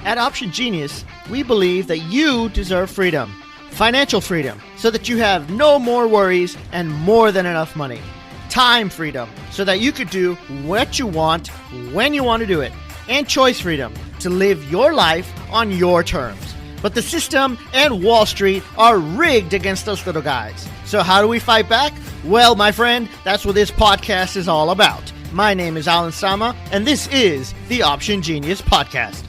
At Option Genius, we believe that you deserve freedom, financial freedom, so that you have no more worries and more than enough money. Time freedom, so that you could do what you want, when you want to do it. And choice freedom, to live your life on your terms. But the system and Wall Street are rigged against those little guys. So how do we fight back? Well, my friend, that's what this podcast is all about. My name is Alan Sama, and this is the Option Genius Podcast.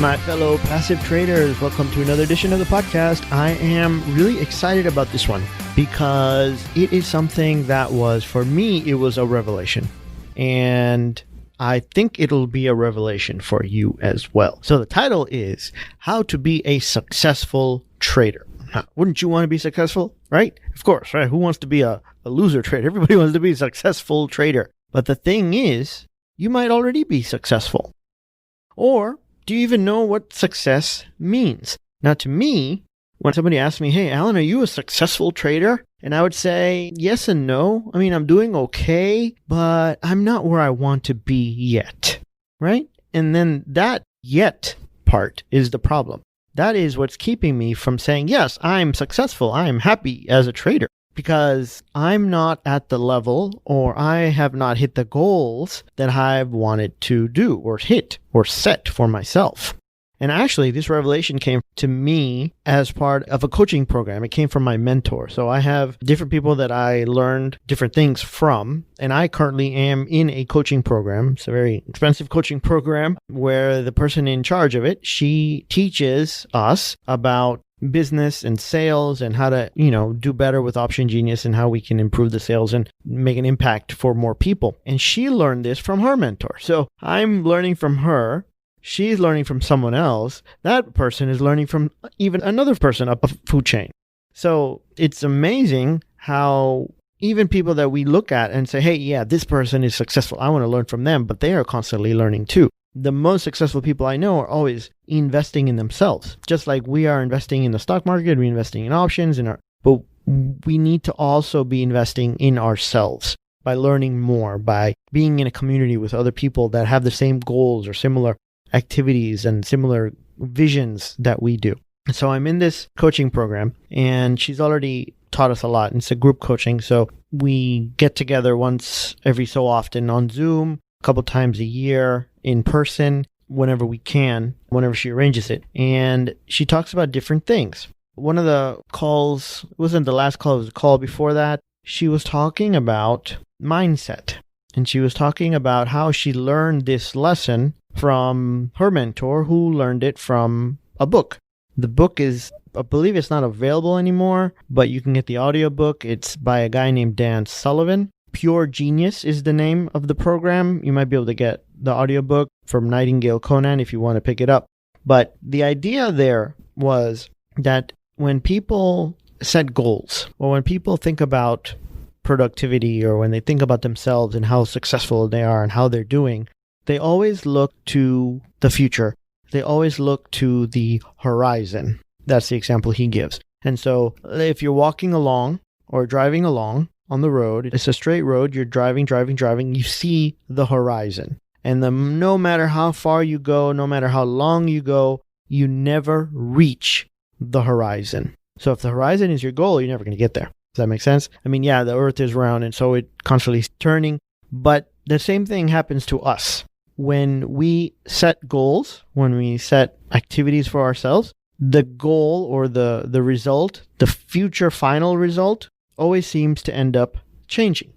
My fellow passive traders, welcome to another edition of the podcast. I am really excited about this one because it is something that was, for me, it was a revelation. And I think it'll be a revelation for you as well. So the title is How to Be a Successful Trader. Now, wouldn't you want to be successful, right? Of course, right? Who wants to be a loser trader? Everybody wants to be a successful trader. But the thing is, you might already be successful. Or do you even know what success means? Now, to me, when somebody asks me, hey, Alan, are you a successful trader? And I would say yes and no. I mean, I'm doing okay, but I'm not where I want to be yet, right? And then that yet part is the problem. That is what's keeping me from saying, yes, I'm successful. I'm happy as a trader because I'm not at the level or I have not hit the goals that I've wanted to do or hit or set for myself. And actually, this revelation came to me as part of a coaching program. It came from my mentor. So I have different people that I learned different things from. And I currently am in a coaching program. It's a very expensive coaching program where the person in charge of it, she teaches us about business and sales and how to, do better with Option Genius and how we can improve the sales and make an impact for more people. And she learned this from her mentor. So I'm learning from her. She's learning from someone else. That person is learning from even another person up a food chain. So it's amazing how even people that we look at and say, hey, yeah, this person is successful. I want to learn from them, but they are constantly learning too. The most successful people I know are always investing in themselves. Just like we are investing in the stock market, we're investing in options, but we need to also be investing in ourselves by learning more, by being in a community with other people that have the same goals or similar activities and similar visions that we do. So I'm in this coaching program and she's already taught us a lot. It's a group coaching. So we get together once every so often on Zoom, a couple times a year in person, whenever we can, whenever she arranges it. And she talks about different things. One of the calls, it wasn't the last call, it was a call before that. She was talking about mindset. And she was talking about how she learned this lesson from her mentor who learned it from a book. The book is, I believe it's not available anymore, but you can get the audiobook. It's by a guy named Dan Sullivan. Pure Genius is the name of the program. You might be able to get the audiobook from Nightingale Conan if you want to pick it up. But the idea there was that when people set goals or when people think about productivity or when they think about themselves and how successful they are and how they're doing, they always look to the future. They always look to the horizon. That's the example he gives. And so if you're walking along or driving along on the road, it's a straight road, you're driving, you see the horizon. And no matter how far you go, no matter how long you go, you never reach the horizon. So if the horizon is your goal, you're never going to get there. Does that make sense? I mean, yeah, the earth is round and so it constantly is turning, but the same thing happens to us. When we set goals, when we set activities for ourselves, the goal or the result, the future final result, always seems to end up changing.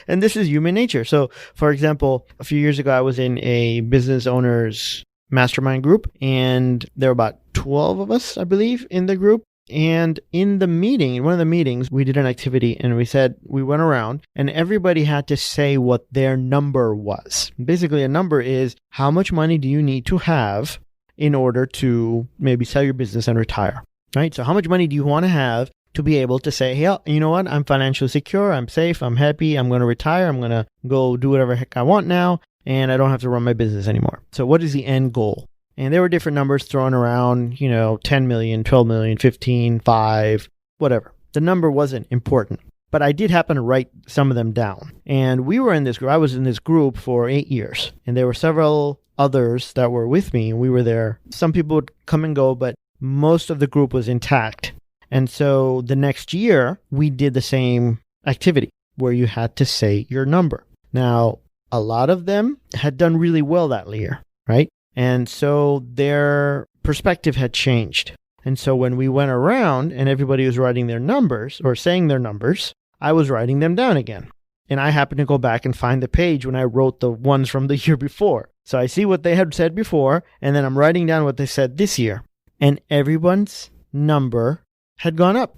And this is human nature. So, for example, a few years ago, I was in a business owners mastermind group, and there were about 12 of us, I believe, in the group. And in one of the meetings, we did an activity and we went around and everybody had to say what their number was. Basically, a number is how much money do you need to have in order to maybe sell your business and retire, right? So how much money do you want to have to be able to say, hey, you know what? I'm financially secure. I'm safe. I'm happy. I'm going to retire. I'm going to go do whatever heck I want now. And I don't have to run my business anymore. So what is the end goal? And there were different numbers thrown around, 10 million, 12 million, 15, 5, whatever. The number wasn't important. But I did happen to write some of them down. And we were in this group. I was in this group for 8 years. And there were several others that were with me. And we were there. Some people would come and go, but most of the group was intact. And so the next year, we did the same activity where you had to say your number. Now, a lot of them had done really well that year, right? And so their perspective had changed. And so when we went around and everybody was writing their numbers or saying their numbers, I was writing them down again. And I happened to go back and find the page when I wrote the ones from the year before. So I see what they had said before, and then I'm writing down what they said this year. And everyone's number had gone up.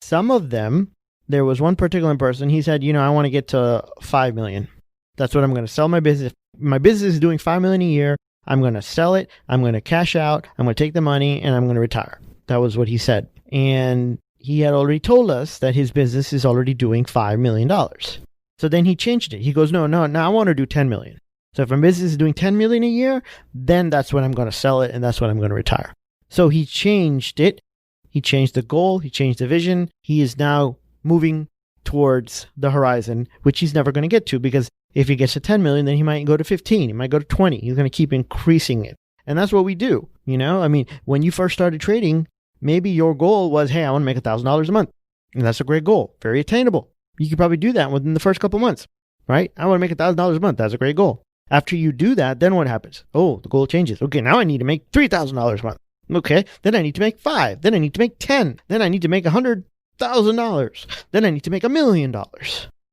Some of them, there was one particular person, he said, I want to get to 5 million. That's what I'm going to sell my business. My business is doing 5 million a year. I'm going to sell it. I'm going to cash out. I'm going to take the money and I'm going to retire. That was what he said. And he had already told us that his business is already doing $5 million. So then he changed it. He goes, no, now I want to do 10 million. So if my business is doing 10 million a year, then that's when I'm going to sell it and that's when I'm going to retire. So he changed it. He changed the goal. He changed the vision. He is now moving towards the horizon, which he's never going to get to, because if he gets to 10 million, then he might go to 15. He might go to 20. He's going to keep increasing it. And that's what we do. When you first started trading, maybe your goal was, hey, I want to make $1,000 a month. And that's a great goal. Very attainable. You could probably do that within the first couple months, right? I want to make $1,000 a month. That's a great goal. After you do that, then what happens? Oh, the goal changes. Okay, now I need to make $3,000 a month. Okay, then I need to make 5. Then I need to make 10. Then I need to make $100,000. Then I need to make $1 million.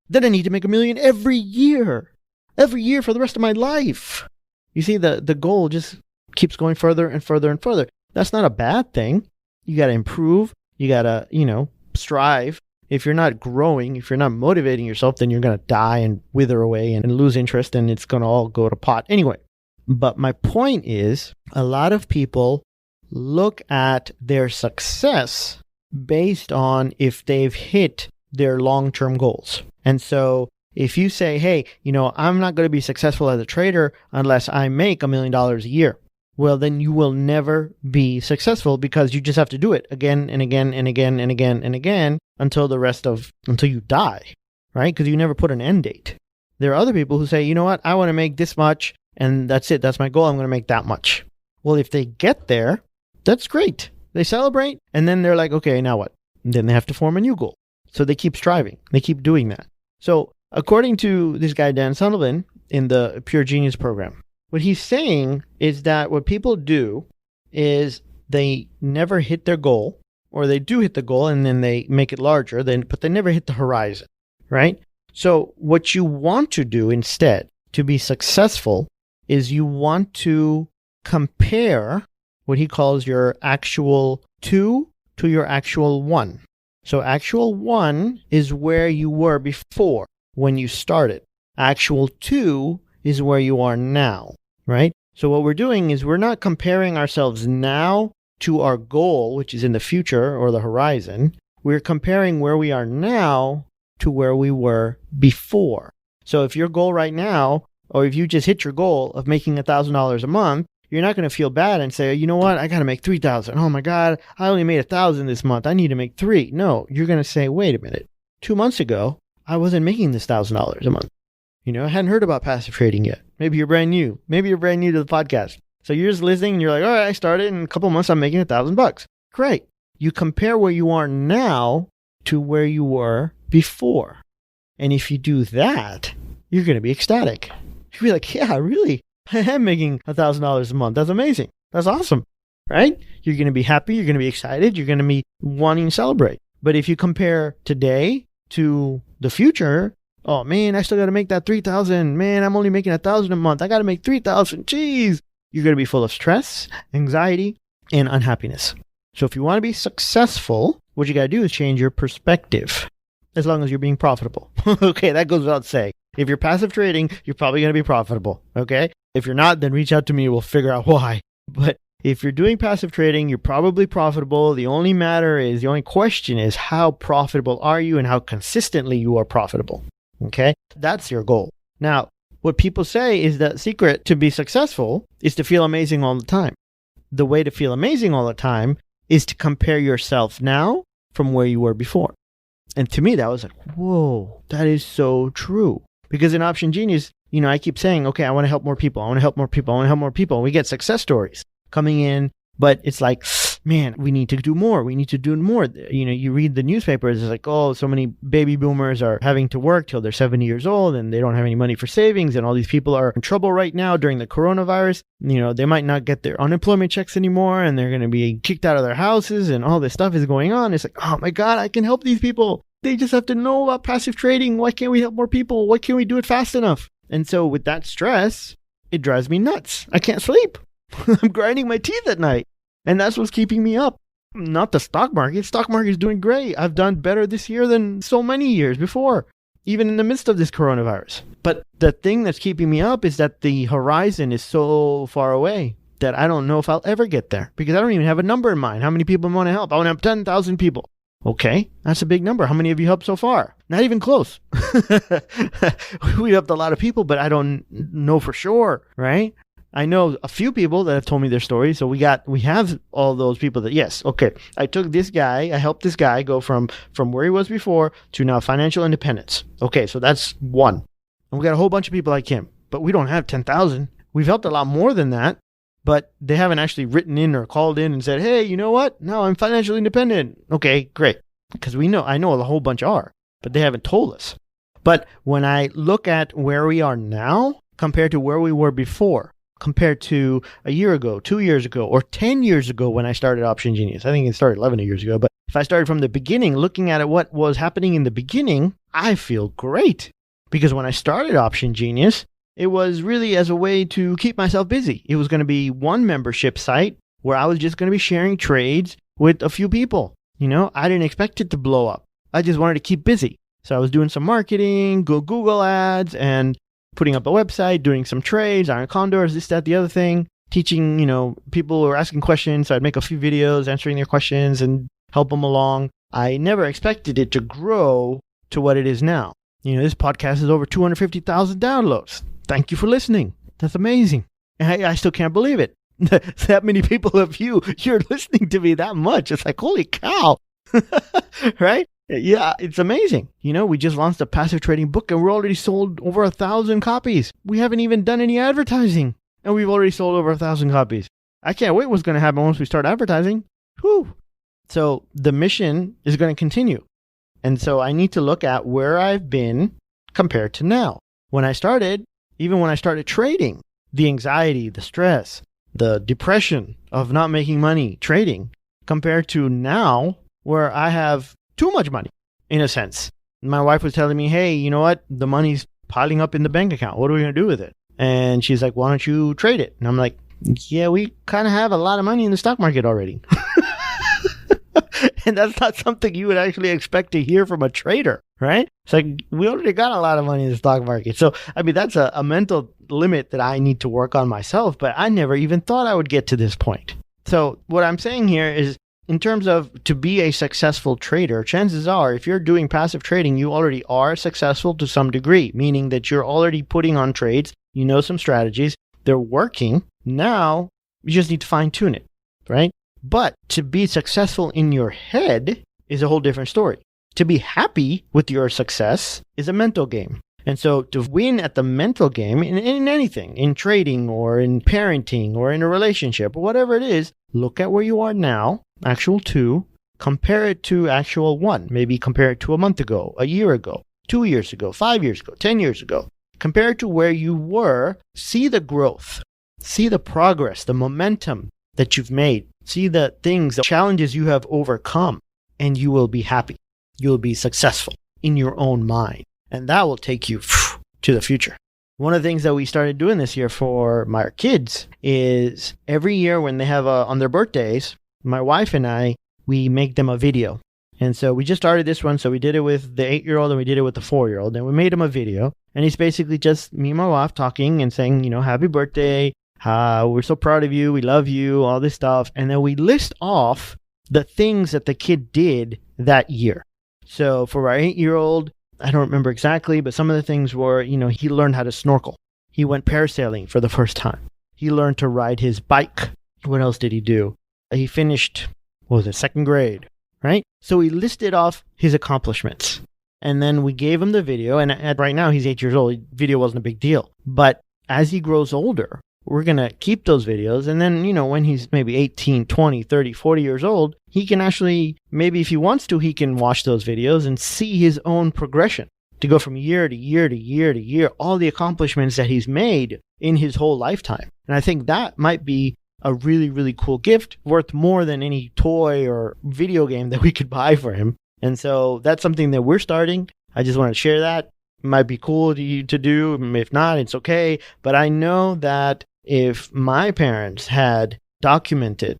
Then I need to make $1 million every year for the rest of my life. You see, the goal just keeps going further and further and further. That's not a bad thing. You got to improve. You got to, strive. If you're not growing, if you're not motivating yourself, then you're going to die and wither away and lose interest, and it's going to all go to pot anyway. But my point is, a lot of people look at their success based on if they've hit their long-term goals. And so if you say, hey, I'm not going to be successful as a trader unless I make $1 million a year, well, then you will never be successful, because you just have to do it again and again and again and again and again until you die, right? Because you never put an end date. There are other people who say, you know what, I want to make this much and that's it. That's my goal. I'm going to make that much. Well, if they get there, that's great. They celebrate and then they're like, okay, now what? And then they have to form a new goal. So they keep striving. They keep doing that. So according to this guy, Dan Sullivan, in the Pure Genius program, what he's saying is that what people do is they never hit their goal, or they do hit the goal and then they make it larger, but they never hit the horizon, right? So what you want to do instead to be successful is you want to compare what he calls your actual 2 to your actual 1. So actual 1 is where you were before when you started. Actual 2 is where you are now, right? So what we're doing is we're not comparing ourselves now to our goal, which is in the future or the horizon. We're comparing where we are now to where we were before. So if your goal right now, or if you just hit your goal of making $1,000 a month, you're not going to feel bad and say, you know what, I got to make 3,000. Oh my God, I only made 1,000 this month. I need to make 3. No, you're going to say, wait a minute. 2 months ago, I wasn't making this $1,000 a month. I hadn't heard about passive trading yet. Maybe you're brand new. Maybe you're brand new to the podcast. So you're just listening and you're like, all right, I started in a couple months, I'm making $1,000. Great. You compare where you are now to where you were before. And if you do that, you're going to be ecstatic. You'll be like, yeah, really, I am making $1,000 a month. That's amazing. That's awesome, right? You're going to be happy. You're going to be excited. You're going to be wanting to celebrate. But if you compare today to the future, oh man, I still got to make that 3,000. Man, I'm only making 1,000 a month. I got to make 3,000. Jeez. You're going to be full of stress, anxiety, and unhappiness. So if you want to be successful, what you got to do is change your perspective, as long as you're being profitable. Okay, that goes without saying. If you're passive trading, you're probably going to be profitable. Okay? If you're not, then reach out to me. We'll figure out why. But if you're doing passive trading, you're probably profitable. The only question is, how profitable are you and how consistently you are profitable? Okay? That's your goal. Now, what people say is the secret to be successful is to feel amazing all the time. The way to feel amazing all the time is to compare yourself now from where you were before. And to me, that was like, whoa, that is so true. Because in Option Genius, I keep saying, okay, I want to help more people. I want to help more people. I want to help more people. And we get success stories coming in, but it's like, man, we need to do more. We need to do more. You read the newspapers, it's like, oh, so many baby boomers are having to work till they're 70 years old and they don't have any money for savings. And all these people are in trouble right now during the coronavirus. They might not get their unemployment checks anymore and they're going to be kicked out of their houses and all this stuff is going on. It's like, oh my God, I can help these people. They just have to know about passive trading. Why can't we help more people? Why can't we do it fast enough? And so with that stress, it drives me nuts. I can't sleep. I'm grinding my teeth at night. And that's what's keeping me up. Not the stock market. Stock market is doing great. I've done better this year than so many years before, even in the midst of this coronavirus. But the thing that's keeping me up is that the horizon is so far away that I don't know if I'll ever get there because I don't even have a number in mind. How many people I want to help? I want to help 10,000 people. Okay, that's a big number. How many have you helped so far? Not even close. We helped a lot of people, but I don't know for sure, right? I know a few people that have told me their story. So we have all those people that, yes, okay, I took this guy, I helped this guy go from where he was before to now financial independence. Okay, so that's one. And we got a whole bunch of people like him, but we don't have 10,000. We've helped a lot more than that, but they haven't actually written in or called in and said, hey, you know what? No, I'm financially independent. Okay, great. Because I know a whole bunch are, but they haven't told us. But when I look at where we are now compared to where we were before, compared to a year ago, 2 years ago, or 10 years ago when I started Option Genius. I think it started 11 years ago. But if I started from the beginning, looking at what was happening in the beginning, I feel great. Because when I started Option Genius, it was really as a way to keep myself busy. It was going to be one membership site where I was just going to be sharing trades with a few people. I didn't expect it to blow up. I just wanted to keep busy. So I was doing some marketing, Google ads, and putting up a website, doing some trades, iron condors, this, that, the other thing, teaching, people who were asking questions. So I'd make a few videos answering their questions and help them along. I never expected it to grow to what it is now. This podcast is over 250,000 downloads. Thank you for listening. That's amazing. And I still can't believe it. That many people of you're listening to me that much. It's like, holy cow. Right? Yeah, it's amazing. We just launched a passive trading book and we're already sold over 1,000 copies. We haven't even done any advertising and we've already sold over 1,000 copies. I can't wait what's going to happen once we start advertising. Whew. So the mission is going to continue. And so I need to look at where I've been compared to now. When I started, even when I started trading, the anxiety, the stress, the depression of not making money trading compared to now where I have too much money, in a sense. My wife was telling me, hey, you know what? The money's piling up in the bank account. What are we going to do with it? And she's like, why don't you trade it? And I'm like, yeah, we kind of have a lot of money in the stock market already. And that's not something you would actually expect to hear from a trader, right? It's like, we already got a lot of money in the stock market. So, that's a mental limit that I need to work on myself, but I never even thought I would get to this point. So what I'm saying here is, in terms of to be a successful trader, chances are if you're doing passive trading, you already are successful to some degree, meaning that you're already putting on trades, some strategies, they're working. Now, you just need to fine tune it, right? But to be successful in your head is a whole different story. To be happy with your success is a mental game. And so to win at the mental game in anything, in trading or in parenting or in a relationship or whatever it is, look at where you are now, actual 2, compare it to actual 1. Maybe compare it to a month ago, a year ago, 2 years ago, 5 years ago, 10 years ago. Compare it to where you were, see the growth, see the progress, the momentum that you've made, see the things, the challenges you have overcome, and you will be happy. You'll be successful in your own mind. And that will take you to the future. One of the things that we started doing this year for my kids is every year when they have on their birthdays, my wife and I, we make them a video. And so we just started this one. So we did it with the 8-year-old and we did it with the 4-year-old. And we made him a video. And it's basically just me and my wife talking and saying, happy birthday. We're so proud of you. We love you. All this stuff. And then we list off the things that the kid did that year. So for our 8-year-old, I don't remember exactly, but some of the things were, he learned how to snorkel. He went parasailing for the first time. He learned to ride his bike. What else did he do? He finished, 2nd grade, right? So we listed off his accomplishments. And then we gave him the video. And right now he's 8 years old. Video wasn't a big deal. But as he grows older, we're going to keep those videos. And then, when he's maybe 18, 20, 30, 40 years old, he can actually, maybe if he wants to, he can watch those videos and see his own progression to go from year to year to year to year, all the accomplishments that he's made in his whole lifetime. And I think that might be a really, really cool gift, worth more than any toy or video game that we could buy for him. And so that's something that we're starting. I just want to share that. It might be cool to do. If not, it's okay. But I know that if my parents had documented,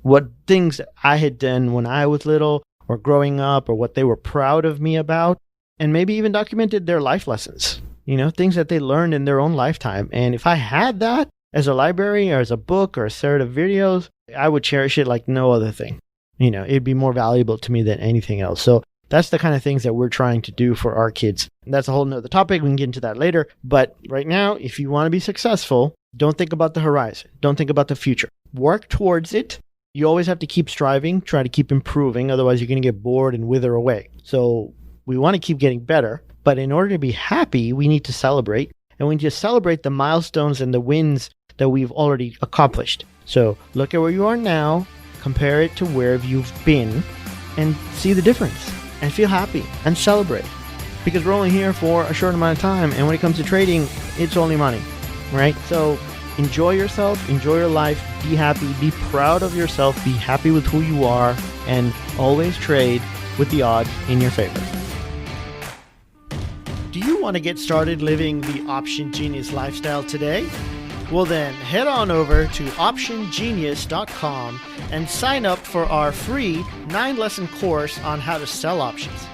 what things I had done when I was little or growing up, or what they were proud of me about, and maybe even documented their life lessons, things that they learned in their own lifetime. And if I had that as a library or as a book or a set of videos, I would cherish it like no other thing. It'd be more valuable to me than anything else. So that's the kind of things that we're trying to do for our kids. And that's a whole nother topic. We can get into that later. But right now, if you want to be successful, don't think about the horizon. Don't think about the future. Work towards it. You always have to keep striving, try to keep improving. Otherwise, you're going to get bored and wither away. So we want to keep getting better. But in order to be happy, we need to celebrate. And we need to celebrate the milestones and the wins that we've already accomplished. So look at where you are now. Compare it to where you've been and see the difference and feel happy and celebrate, because we're only here for a short amount of time. And when it comes to trading, it's only money, right? So enjoy yourself, enjoy your life, be happy, be proud of yourself, be happy with who you are, and always trade with the odds in your favor. Do you want to get started living the Option Genius lifestyle today? Well then, head on over to optiongenius.com and sign up for our free 9-lesson course on how to sell options.